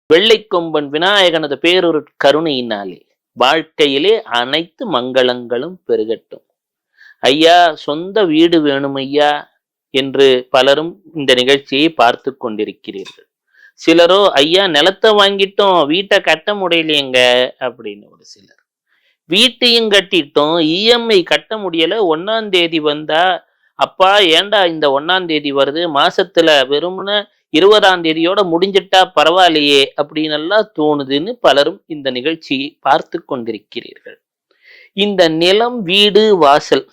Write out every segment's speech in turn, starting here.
வெள்ளைக்கொம்பன் விநாயகனது பேரொரு கருணையினாலே வாழ்க்கையிலே அனைத்து மங்களங்களும் பெருகட்டும். ஐயா, சொந்த வீடு வேணும் ஐயா என்று பலரும் இந்த நிகழ்ச்சியை பார்த்து கொண்டிருக்கிறீர்கள். சிலரோ ஐயா நிலத்தை வாங்கிட்டோம், வீட்டை கட்ட முடியலையேங்க அப்படின்னு ஒரு சிலர். வீட்டையும் கட்டிட்டோம், இஎம்ஐ கட்ட முடியல, 1ஆம் தேதி வந்தா அப்பா ஏன்டா இந்த 1ஆம் தேதி வருது, மாசத்துல வெறும்ன 20ஆம் தேதியோட முடிஞ்சிட்டா பரவாயில்லையே அப்படின்னு எல்லாம் தோணுதுன்னு பலரும் இந்த நிகழ்ச்சியை பார்த்து கொண்டிருக்கிறீர்கள். இந்த நிலம், வீடு, வாசல்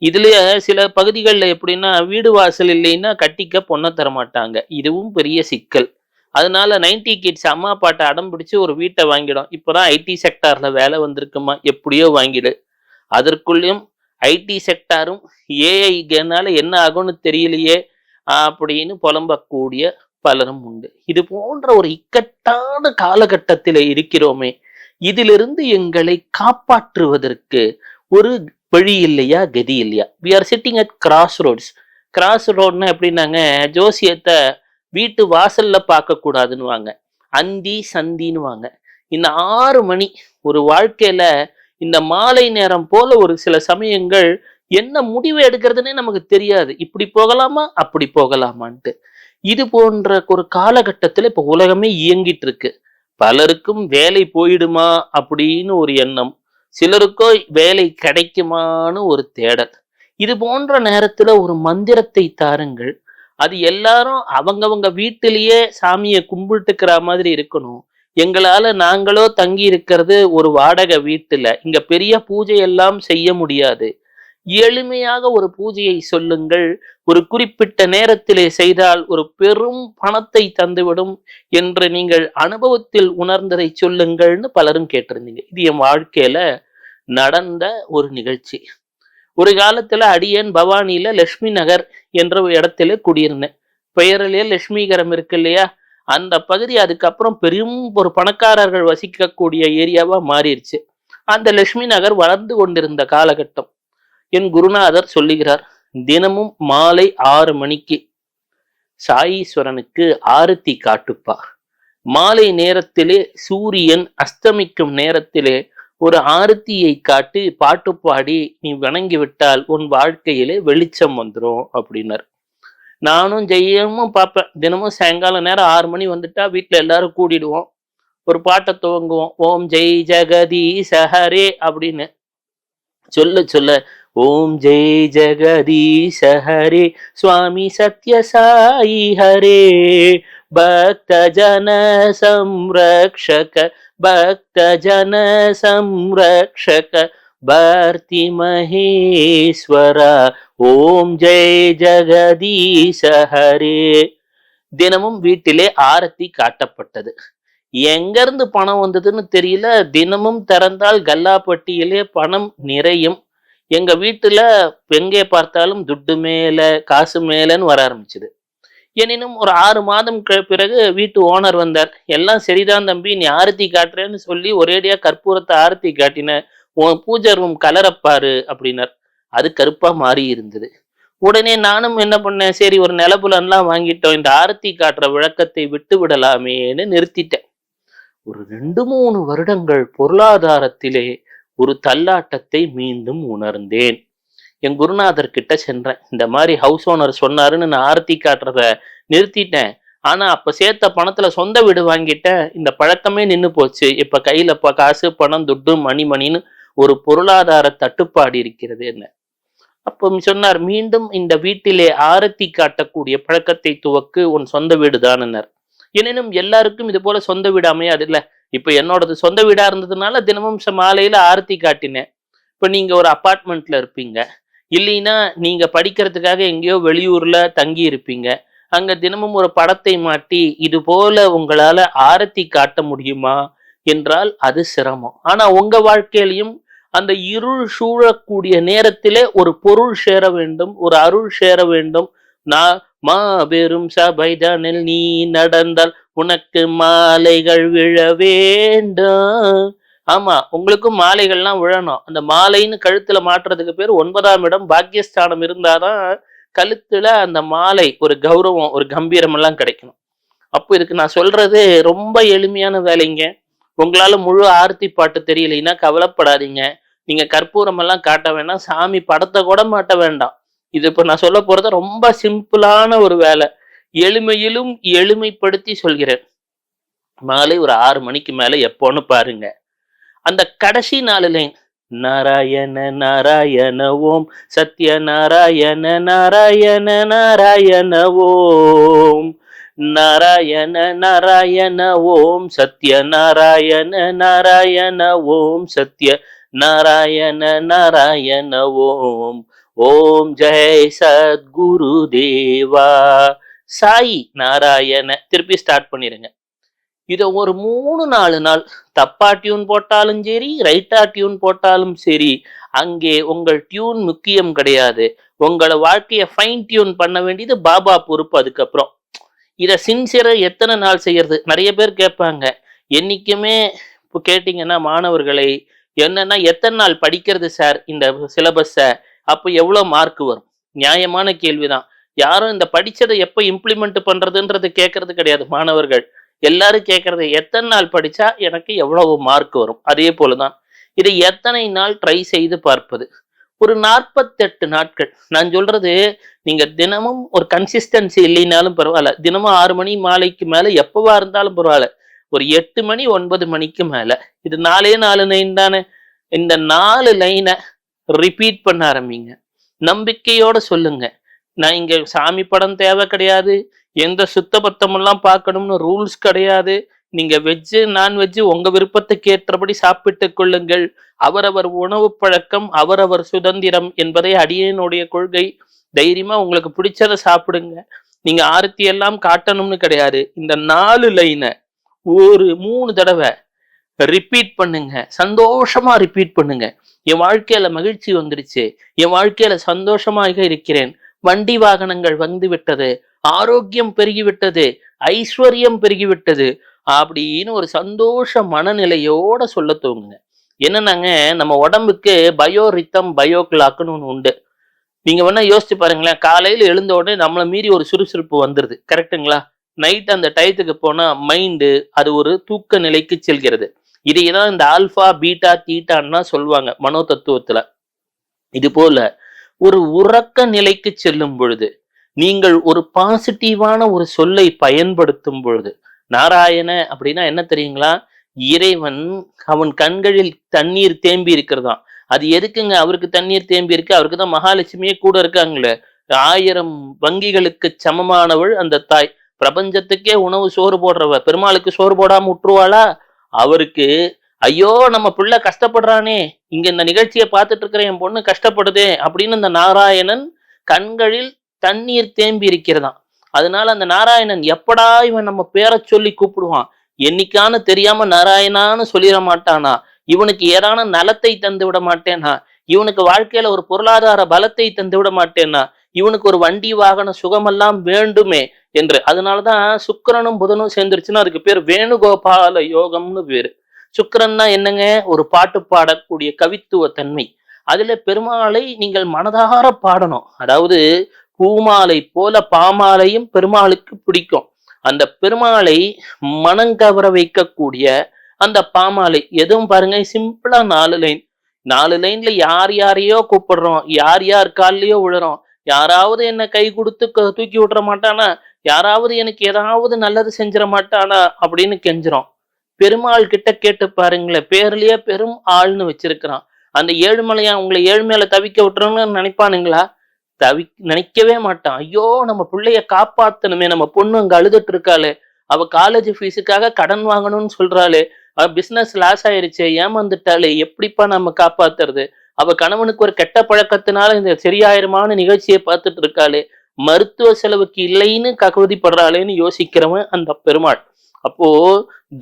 இதுல சில பகுதிகளில் எப்படின்னா வீடு வாசல் இல்லைன்னா கட்டிக்க பொண்ணை தரமாட்டாங்க. இதுவும் பெரிய சிக்கல். அதனால 90 கிட்ஸ் அம்மா அப்பாட்ட அடம் பிடிச்சு ஒரு வீட்டை வாங்கிடும். இப்பதான் ஐடி செக்டார்ல வேலை வந்திருக்குமா, எப்படியோ வாங்கிடு. அதற்குள்ளேயும் ஐடி செக்டாரும் ஏஐனால என்ன ஆகும்னு தெரியலையே அப்படின்னு புலம்பக்கூடிய பலரும் உண்டு. இது போன்ற ஒரு இக்கட்டான காலகட்டத்தில் இருக்கிறோமே, இதிலிருந்து எங்களை காப்பாற்றுவதற்கு ஒரு வழி இல்லையா, கதி இல்லையா? We are sitting at crossroads. Cross ரோட்னா எப்படின்னாங்க, ஜோசியத்தை வீட்டு வாசல்ல பார்க்க கூடாதுன்னு அந்தி சந்தின்னு வாங்க. இந்த 6 மணி ஒரு வாழ்க்கையில இந்த மாலை நேரம் போல ஒரு சில சமயங்கள் என்ன முடிவு எடுக்கிறதுனே நமக்கு தெரியாது. இப்படி போகலாமா, அப்படி போகலாமான்ட்டு. இது போன்ற ஒரு காலகட்டத்துல இப்ப உலகமே இயங்கிட்டு இருக்கு. பலருக்கும் வேலை போயிடுமா அப்படின்னு ஒரு எண்ணம், சிலருக்கோ வேலை கிடைக்குமான்னு ஒரு தேடல். இது போன்ற நேரத்துல ஒரு மந்திரத்தை தாருங்கள். அது எல்லாரும் அவங்கவங்க வீட்டிலேயே சாமியை கும்பிட்டுக்கிற மாதிரி இருக்கணும். எங்களால நாங்களோ தங்கி இருக்கிறது ஒரு வாடகை வீட்டுல, இங்க பெரிய பூஜை எல்லாம் செய்ய முடியாது. எளிமையாக ஒரு பூஜையை சொல்லுங்கள். ஒரு குறிப்பிட்ட நேரத்திலே செய்தால் ஒரு பெரும் பணத்தை தந்துவிடும் என்று நீங்கள் அனுபவத்தில் உணர்ந்ததை சொல்லுங்கள்னு பலரும் கேட்டிருந்தீங்க. இது என் வாழ்க்கையில நடந்த ஒரு நிகழ்ச்சி. ஒரு காலத்துல அடியேன் பவானியில லட்சுமி நகர் என்ற ஒரு இடத்துல குடியிருந்தேன். பெயரிலேயே லட்சுமிகரம் இருக்கு இல்லையா, அந்த பகுதி அதுக்கப்புறம் பெரும் ஒரு பணக்காரர்கள் வசிக்கக்கூடிய ஏரியாவா மாறிடுச்சு. அந்த லட்சுமி நகர் வளர்ந்து கொண்டிருந்த காலகட்டம். என் குருநாதர் சொல்லுகிறார், தினமும் மாலை 6 மணிக்கு சாயீஸ்வரனுக்கு ஆரத்தி காட்டுப்பா. மாலை நேரத்திலே சூரியன் அஸ்தமிக்கும் நேரத்திலே ஒரு ஆரத்தியை காட்டி பாட்டு பாடி நீ வணங்கி விட்டால் உன் வாழ்க்கையிலே வெளிச்சம் வந்துடும் அப்படின்னார். நானும் ஜெயமும் பார்ப்பேன். தினமும் சாயங்காலம் நேரம் 6 மணி வந்துட்டா வீட்டுல எல்லாரும் கூடிடுவோம், ஒரு பாட்டை துவங்குவோம். ஓம் ஜெய் ஜெகதீஷ ஹரே அப்படின்னு சொல்ல சொல்ல, ஓம் ஜெய் ஜெகதீஷ ஹரே சுவாமி சத்ய சாயி ஹரே பக்த ஜன சம்ரக்ஷக பக்த ஜன சம்ரக்ஷக பர்த்தி மகேஸ்வரா ஓம் ஜெய் ஜெகதீஷ ஹரே. தினமும் வீட்டிலே ஆரத்தி காட்டப்பட்டது. எங்க இருந்து பணம் வந்ததுன்னு தெரியல. தினமும் திறந்தால் கல்லாப்பட்டியிலே பணம் நிறையும். எங்க வீட்டுல எங்கே பார்த்தாலும் துட்டு மேல காசு மேலன்னு வர ஆரம்பிச்சுது. எனினும் ஒரு 6 மாதம் பிறகு வீட்டு ஓனர் வந்தார். எல்லாம் சரிதான் தம்பி, நீ ஆரத்தி காட்டுறேன்னு சொல்லி ஒரேடியா கற்பூரத்தை ஆரத்தி காட்டின, உன் பூஜை ரூம் கலரப்பாரு அப்படின்னார். அது கருப்பா மாறி இருந்தது. உடனே நானும் என்ன பண்ணேன், சரி ஒரு நிலப்புலன்லாம் வாங்கிட்டோம், இந்த ஆரத்தி காட்டுற விளக்கத்தை விட்டு விடலாமேன்னு நிறுத்திட்டேன். ஒரு 2-3 வருடங்கள் பொருளாதாரத்திலே ஒரு தள்ளாட்டத்தை மீண்டும் உணர்ந்தேன். என் குருநாதர் கிட்ட சென்றேன். இந்த மாதிரி ஹவுஸ் ஓனர் சொன்னாருன்னு நான் ஆரத்தி காட்டுறத நிறுத்திட்டேன். ஆனா அப்ப சேர்த்த பணத்துல சொந்த வீடு வாங்கிட்டேன், இந்த பழக்கமே நின்று போச்சு. இப்ப கையில காசு பணம் துட்டு மணின்னு ஒரு பொருளாதார தட்டுப்பாடு இருக்கிறது என்ன. அப்போ சொன்னார், மீண்டும் இந்த வீட்டிலே ஆரத்தி காட்டக்கூடிய பழக்கத்தை துவக்கு, உன் சொந்த வீடு தானனர். எனினும் எல்லாருக்கும் இது போல சொந்த வீடு அமையாது இல்ல. இப்ப என்னோடது சொந்த வீடா இருந்ததுனால தினமும் மாலையில ஆரத்தி காட்டினேன். இப்ப நீங்க ஒரு அபார்ட்மெண்ட்ல இருப்பீங்க, இல்லைன்னா நீங்க படிக்கிறதுக்காக எங்கேயோ வெளியூர்ல தங்கி இருப்பீங்க. அங்க தினமும் ஒரு படத்தை மாட்டி இது போல உங்களால ஆரத்தி காட்ட முடியுமா என்றால் அது சிரமம். ஆனா உங்க வாழ்க்கையிலையும் அந்த இருள் சூழக்கூடிய நேரத்திலே ஒரு பொருள் சேர வேண்டும், ஒரு அருள் சேர வேண்டும். நான் மாபெரும் சபைதனில் நீ நடந்தால் உனக்கு மாலைகள் விழ வேண்டும். ஆமா, உங்களுக்கும் மாலைகள்லாம் விழணும். அந்த மாலைன்னு கழுத்துல மாட்டுறதுக்கு பேர் 9ஆம் இடம் பாக்கியஸ்தானம் இருந்தாதான் கழுத்துல அந்த மாலை ஒரு கௌரவம் ஒரு கம்பீரம் எல்லாம் கிடைக்கணும். அப்போ இதுக்கு நான் சொல்றது ரொம்ப எளிமையான வேலைங்க. உங்களால முழு ஆர்த்தி பாட்டு தெரியலைன்னா கவலைப்படாதீங்க. நீங்க கற்பூரம் எல்லாம் காட்ட வேண்டாம். சாமி படத்தை கூட மாட்ட வேண்டாம். இது இப்ப நான் சொல்ல போறது ரொம்ப சிம்பிளான ஒரு வேலை. எளிமையிலும் எளிமைப்படுத்தி சொல்கிறேன். மாலை ஒரு 6 மணிக்கு மேல எப்போன்னு பாருங்க. அந்த கடைசி 4 லைன், நாராயண நாராயண ஓம் சத்ய நாராயண நாராயண நாராயண ஓம், நாராயண நாராயண ஓம் சத்ய நாராயண நாராயண ஓம் சத்ய நாராயண நாராயண ஓம், ஓம் ஜெய் சத்குரு தேவா சாய் நாராயண. திருப்பி ஸ்டார்ட் பண்ணிருங்க. இத ஒரு 3-4 நாள் தப்பா டியூன் போட்டாலும் சரி, ரைட்டா டியூன் போட்டாலும் சரி, அங்கே உங்கள் டியூன் முக்கியம் கிடையாது. உங்கள வாழ்க்கைய ஃபைன் டியூன் பண்ண வேண்டியது பாபா பொறுப்பு அதுக்கப்புறம். இத சின்சியரா எத்தனை நாள் செய்யறது? நிறைய பேர் கேட்பாங்க. என்னைக்குமே இப்போ கேட்டீங்கன்னா மாணவர்களை, என்னன்னா எத்தனை நாள் படிக்கிறது சார் இந்த சிலபஸ? அப்ப எவ்வளவு மார்க் வரும்? நியாயமான கேள்விதான். யாரும் இந்த படிச்சதை எப்ப இம்ப்ளிமெண்ட் பண்றதுன்றது கேட்கறது கிடையாது மாணவர்கள். எல்லாரும் கேட்கறது எத்தனை நாள் படிச்சா எனக்கு எவ்வளவு மார்க் வரும்? அதே போலதான் இதை எத்தனை நாள் ட்ரை செய்து பார்ப்பது. ஒரு 48 நாட்கள். நான் சொல்றது, நீங்க தினமும் ஒரு கன்சிஸ்டன்சி இல்லைனாலும் பரவாயில்ல, தினமும் 6 மணி மாலைக்கு மேல எப்பவா இருந்தாலும் பரவாயில்ல, ஒரு 8 மணி 9 மணிக்கு மேல, இது 4 லைன் தானே, இந்த 4 லைனை ரிப்பீட் பண்ண ஆரம்பிங்க. நம்பிக்கையோட சொல்லுங்க. நான் இங்க சாமி படம் தேவை கிடையாது, எந்த சுத்த பத்தம் எல்லாம் பார்க்கணும்னு ரூல்ஸ் கிடையாது. நீங்க வெஜ்ஜு நான்வெஜ்ஜு உங்க விருப்பத்துக்கு ஏற்றபடி சாப்பிட்டுக் கொள்ளுங்கள். அவரவர் உணவு பழக்கம் அவரவர் சுதந்திரம் என்பதை அடியேனுடைய கொள்கை. தைரியமா உங்களுக்கு பிடிச்சதை சாப்பிடுங்க. நீங்க ஆரத்தி எல்லாம் காட்டணும்னு கிடையாது. இந்த 4 லைனை ஒரு 3 தடவை ரிப்பீட் பண்ணுங்க. சந்தோஷமா ரிப்பீட் பண்ணுங்க. என் வாழ்க்கையில மகிழ்ச்சி வந்துடுச்சு, என் வாழ்க்கையில சந்தோஷமாக இருக்கிறேன், வண்டி வாகனங்கள் வந்து விட்டது, ஆரோக்கியம் பெருகிவிட்டது, ஐஸ்வர்யம் பெருகிவிட்டது அப்படின்னு ஒரு சந்தோஷ மனநிலையோட சொல்ல தோங்குங்க. என்னன்னாங்க, நம்ம உடம்புக்கு பயோ ரித்தம் பயோ கிளாக்னு ஒண்ணு உண்டு. நீங்க வேணா யோசிச்சு பாருங்களேன். காலையில எழுந்த உடனே நம்மளை மீறி ஒரு சுறுசுறுப்பு வந்துருது, கரெக்டுங்களா? நைட் அந்த டயத்துக்கு போனா மைண்டு அது ஒரு தூக்க நிலைக்கு செல்கிறது. இதைதான் இந்த ஆல்பா பீட்டா தீட்டான்னா சொல்லுவாங்க மனோ தத்துவத்துல. இது போல ஒரு உறக்க நிலைக்கு செல்லும் பொழுது, நீங்கள் ஒரு பாசிட்டிவான ஒரு சொல்லை பயன்படுத்தும் பொழுது, நாராயண அப்படின்னா என்ன தெரியுங்களா? இறைவன், அவன் கண்களில் தண்ணீர் தேம்பி இருக்கிறதாம். அது எதுக்குங்க அவருக்கு தண்ணீர் தேம்பி இருக்கு? அவருக்கு தான் மகாலட்சுமியே கூட இருக்காங்களே. 1000 வங்கிகளுக்கு சமமானவள் அந்த தாய். பிரபஞ்சத்துக்கே உணவு சோறு போடுறவ பெருமாளுக்கு சோறு போடாம விட்டுருவாளா? அவருக்கு, ஐயோ நம்ம பிள்ளை கஷ்டப்படுறானே, இங்க இந்த நிகழ்ச்சியை பார்த்துட்டு இருக்கிற என் பொண்ணு கஷ்டப்படுதே அப்படின்னு அந்த நாராயணன் கண்களில் தண்ணீர் தேம்பி இருக்கிறதாம். அதனால அந்த நாராயணன் எப்படா இவன் நம்ம பேரை சொல்லி கூப்பிடுவான், என்னைக்கான்னு தெரியாம நாராயணான்னு சொல்லிட மாட்டானா? இவனுக்கு ஏதான நலத்தை தந்து விட மாட்டேனா? இவனுக்கு வாழ்க்கையில ஒரு பொருளாதார பலத்தை தந்து விட மாட்டேனா? இவனுக்கு ஒரு வண்டி வாகன சுகமெல்லாம் வேண்டுமே என்று. அதனாலதான் சுக்கிரனும் புதனும் சேர்ந்துருச்சுன்னா அதுக்கு பேர் வேணுகோபால யோகம்னு பேரு. சுக்கிரன்னா என்னங்க? ஒரு பாட்டு பாடக்கூடிய கவித்துவ தன்மை. அதுல பெருமாளை நீங்கள் மனதார பாடணும். அதாவது பூமாலை போல பாமாலையும் பெருமாளுக்கு பிடிக்கும். அந்த பெருமாளை மனங்கவர வைக்கக்கூடிய அந்த பாமாலை எதுவும் பாருங்க, சிம்பிளா 4 லைன். 4 லைன்ல யார் யாரையோ கூப்பிடுறோம், யார் யார் கால்லயோ விழுறோம். யாராவது என்ன கை கொடுத்து தூக்கி விட்டுற மாட்டானா? யாராவது எனக்கு ஏதாவது நல்லது செஞ்சிட மாட்டானா அப்படின்னு கெஞ்சுறோம். பெருமாள் கிட்ட கேட்டு பாருங்களேன். பேர்லயே பெரும் ஆள்னு வச்சிருக்கிறான். அந்த ஏழுமலையா உங்களை ஏழ்மையில தவிக்க விட்டுறோம்னு நினைப்பானுங்களா? நினைக்கவே மாட்டான். ஐயோ நம்ம பிள்ளைய காப்பாத்தணுமே, நம்ம பொண்ணு அங்க அழுதுட்டு இருக்காளே, அவ காலேஜ் ஃபீஸுக்காக கடன் வாங்கணும்னு சொல்றாளே, அவ பிசினஸ் லாஸ் ஆயிருச்சே, ஏமாந்துட்டாளே, எப்படிப்பா நம்ம காப்பாத்துறது? அவ கணவனுக்கு ஒரு கெட்ட பழக்கத்தினால இந்த சரியாயிருமான நிகழ்ச்சியை பார்த்துட்டு இருக்காளே, மருத்துவ செலவுக்கு இல்லைன்னு கவதிப்படுறாளேன்னு யோசிக்கிறவன் அந்த பெருமாள். அப்போ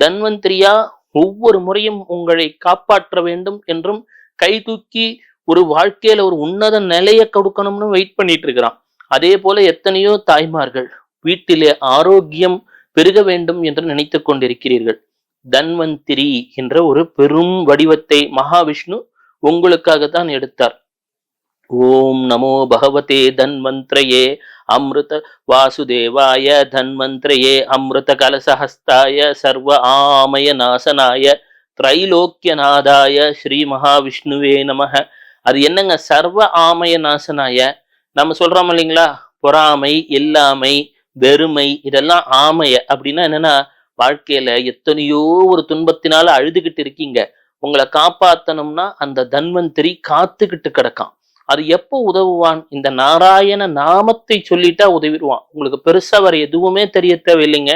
தன்வந்திரியா ஒவ்வொரு முறையும் உங்களை காப்பாற்ற வேண்டும் என்றும் கை தூக்கி ஒரு வாழ்க்கையில ஒரு உன்னத நிலையை கொடுக்கணும்னு வெயிட் பண்ணிட்டு இருக்கிறான். அதே போல எத்தனையோ தாய்மார்கள் வீட்டிலே ஆரோக்கியம் பெருக வேண்டும் என்று நினைத்து கொண்டிருக்கிறீர்கள். தன்வந்திரி என்ற ஒரு பெரும் வடிவத்தை மகாவிஷ்ணு உங்களுக்காகத்தான் எடுத்தார். ஓம் நமோ பகவதே தன்வந்திரயே அமிர்த வாசுதேவாய தன்வந்திரயே அமிர்த கலசஹஸ்தாய சர்வ ஆமய நாசனாய திரைலோக்கியநாதாய ஸ்ரீ மகாவிஷ்ணுவே நமக. அது என்னங்க சர்வ ஆமய நாசனாய? நம்ம சொல்றோம் இல்லைங்களா, பொறாமை, இல்லாமை, வெறுமை, இதெல்லாம் ஆமைய அப்படின்னா என்னன்னா, வாழ்க்கையில எத்தனையோ ஒரு துன்பத்தினால அழுதுகிட்டு இருக்கீங்க, உங்களை காப்பாத்தணும்னா அந்த தன்வந்திரி காத்துக்கிட்டு கிடக்கான். அது எப்போ உதவுவான்? இந்த நாராயண நாமத்தை சொல்லிட்டா உதவிடுவான். உங்களுக்கு பெருசா வேற எதுவுமே தெரிய தேவையில்லைங்க.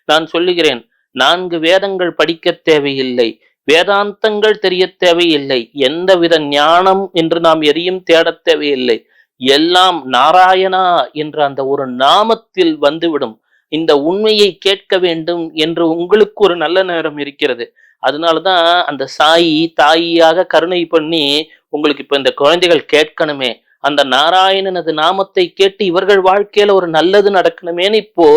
நான் சொல்லுகிறேன், 4 வேதங்கள் படிக்க தேவையில்லை, வேதாந்தங்கள் தெரிய தேவையில்லை, எந்தவித ஞானம் என்று நாம் எதையும் தேடத் தேவையில்லை. எல்லாம் நாராயணா என்ற அந்த ஒரு நாமத்தில் வந்துவிடும். இந்த உண்மையை கேட்க வேண்டும் என்று உங்களுக்கு ஒரு நல்ல நேரம் இருக்கிறது. அதனாலதான் அந்த சாயி தாயியாக கருணை பண்ணி, உங்களுக்கு இப்ப இந்த குழந்தைகள் கேட்கணுமே, அந்த நாராயணனது நாமத்தை கேட்டு இவர்கள் வாழ்க்கையில ஒரு நல்லது நடக்கணுமேன்னு இப்போ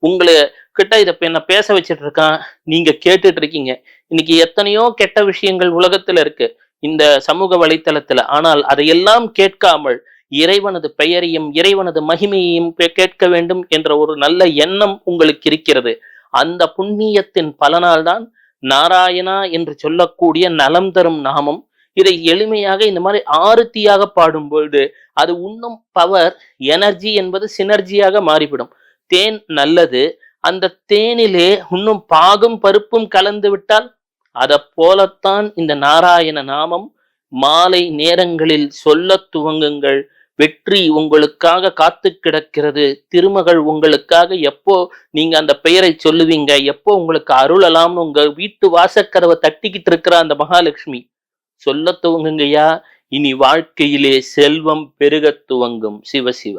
உங்களை கிட்ட இத என்ன பேச வச்சிட்டு இருக்கான். நீங்க கேட்டுட்டு இருக்கீங்க. இன்னைக்கு எத்தனையோ கெட்ட விஷயங்கள் உலகத்துல இருக்கு, இந்த சமூக வலைத்தளத்துல. ஆனால் அதையெல்லாம் கேட்காமல் இறைவனது பெயரையும் இறைவனது மகிமையையும் கேட்க வேண்டும் என்ற ஒரு நல்ல எண்ணம் உங்களுக்கு இருக்கிறது. அந்த புண்ணியத்தின் பலனால்தான் நாராயணா என்று சொல்லக்கூடிய நலம் தரும் நாமம். இதை எளிமையாக இந்த மாதிரி ஆருத்தியாக பாடும்பொழுது அது இன்னும் பவர், எனர்ஜி என்பது சினர்ஜியாக மாறிவிடும். தேன் நல்லது, அந்த தேனிலே இன்னும் பாகும் பருப்பும் கலந்து விட்டால் அதை போலத்தான் இந்த நாராயண நாமம். மாலை நேரங்களில் சொல்ல துவங்குங்கள். வெற்றி உங்களுக்காக காத்து கிடக்கிறது. திருமகள் உங்களுக்காக எப்போ நீங்க அந்த பெயரை சொல்லுவீங்க, எப்போ உங்களுக்கு அருளலாம்னு உங்க வீட்டு வாசக்கதவை தட்டிக்கிட்டு இருக்கிற அந்த மகாலட்சுமி சொல்ல துவங்குங்கய்யா. இனி வாழ்க்கையிலே செல்வம் பெருக துவங்கும். சிவ சிவ.